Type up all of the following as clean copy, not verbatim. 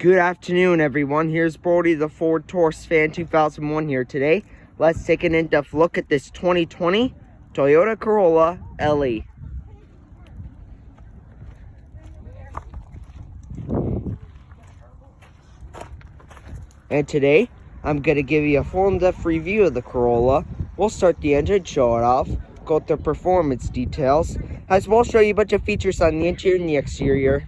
Good afternoon, everyone. Here's Brody, the Ford Taurus fan 2001 here today. Let's take an in-depth look at this 2020 Toyota Corolla LE. And today, I'm going to give you a full in-depth review of the Corolla. We'll start the engine, show it off, go through performance details, as well show you a bunch of features on the interior and the exterior.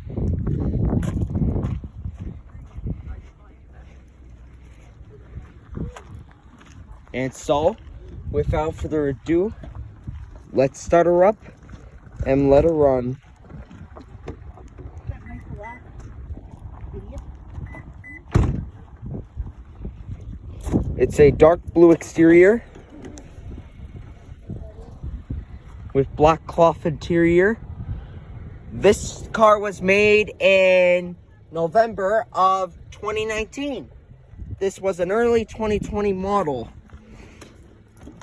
And so, without further ado, let's start her up and let her run. It's a dark blue exterior with black cloth interior. This car was made in November of 2019. This was an early 2020 model.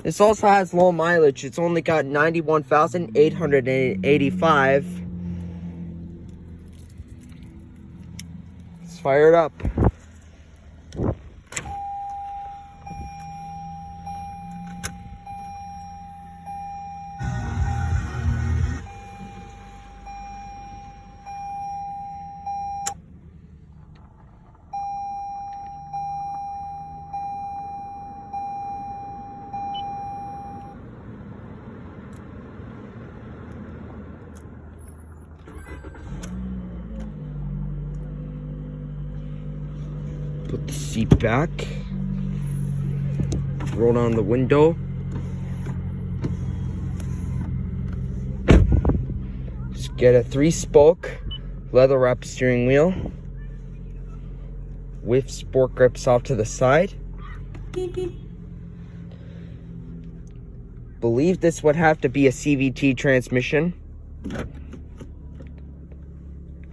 This also has low mileage. It's only got 91,885. Let's fire it up. Put the seat back. Roll down the window. Just get a 3-spoke leather wrap steering wheel with sport grips off to the side. Believe this would have to be a CVT transmission.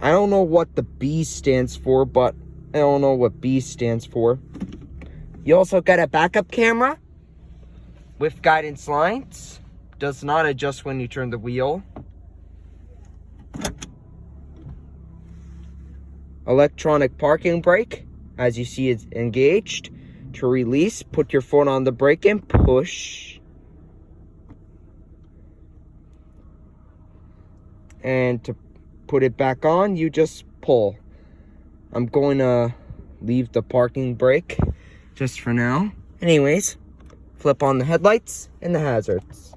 I don't know what the B stands for, but I don't know what B stands for. You also got a backup camera with guidance lines. Does not adjust when you turn the wheel. Electronic parking brake. As you see, it's engaged. To release, put your foot on the brake and push. And to put it back on, you just pull. I'm going to leave the parking brake just for now. Anyways, flip on the headlights and the hazards.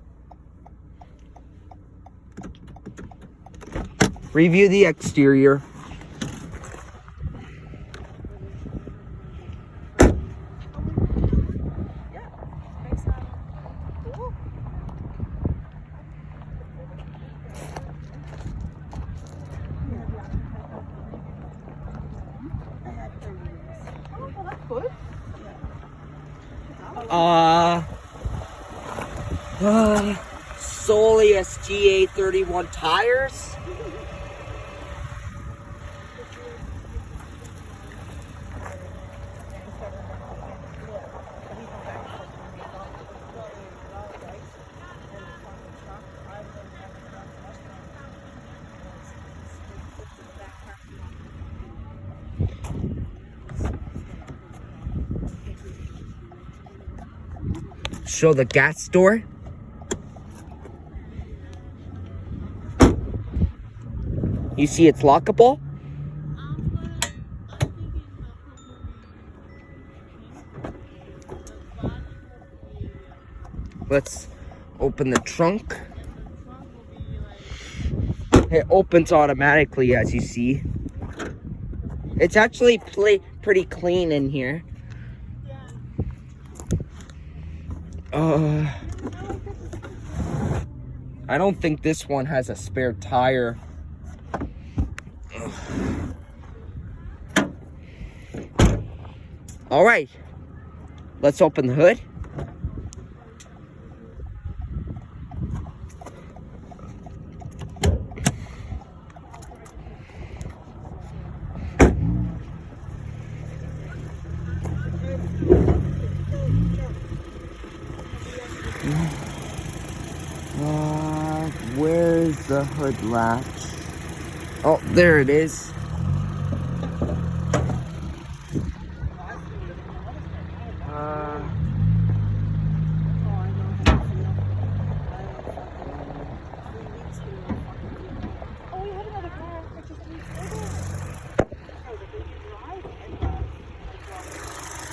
Review the exterior. Soleus GA31 tires. Show the gas door. You see it's lockable. Let's open the trunk. It opens automatically, as you see. It's actually pretty clean in here. I don't think this one has a spare tire. All right, let's open the hood. Where's the hood latch? Oh, there it is.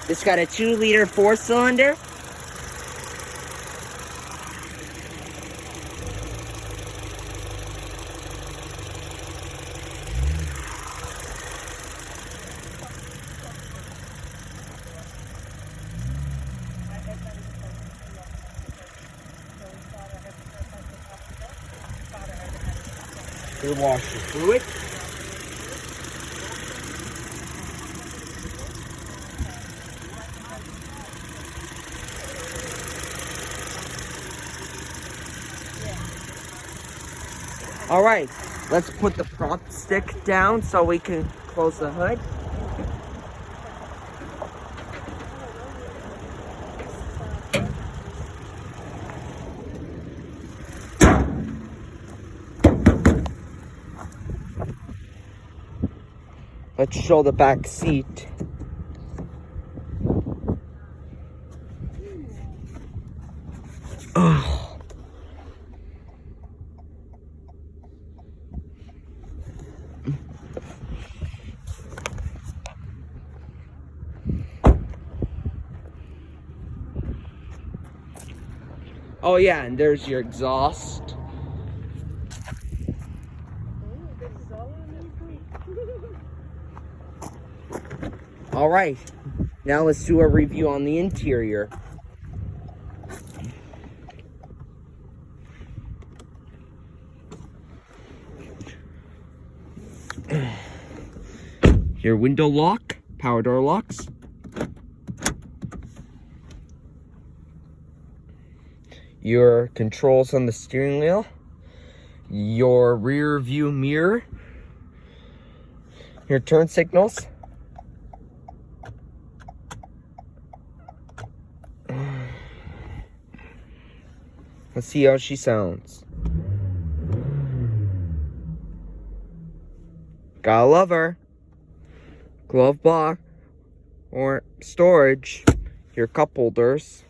This got a 2-liter 4-cylinder. Your washer fluid. All right, let's put the prop stick down so we can close the hood. Let's show the back seat. Oh yeah, and there's your exhaust. All right, now let's do a review on the interior. Your window lock, power door locks. Your controls on the steering wheel. Your rear view mirror. Your turn signals. Let's see how she sounds. Gotta love her. Glove box or storage. Your cup holders.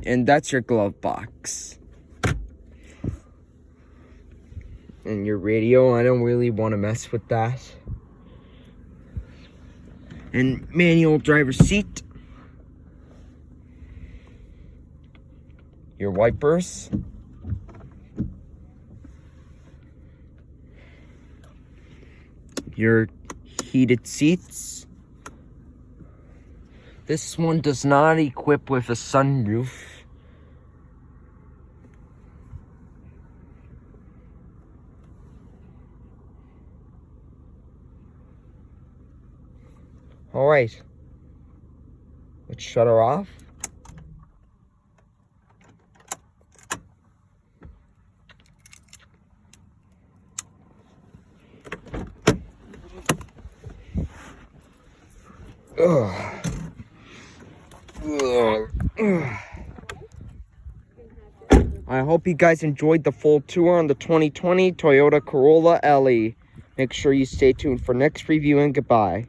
And that's your glove box. And your radio, I don't really want to mess with that. And manual driver's seat. Your wipers. Your heated seats. This one does not equip with a sunroof. All right, let's shut her off. Ugh. I hope you guys enjoyed the full tour on the 2020 Toyota Corolla LE. Make sure you stay tuned for next review, and goodbye.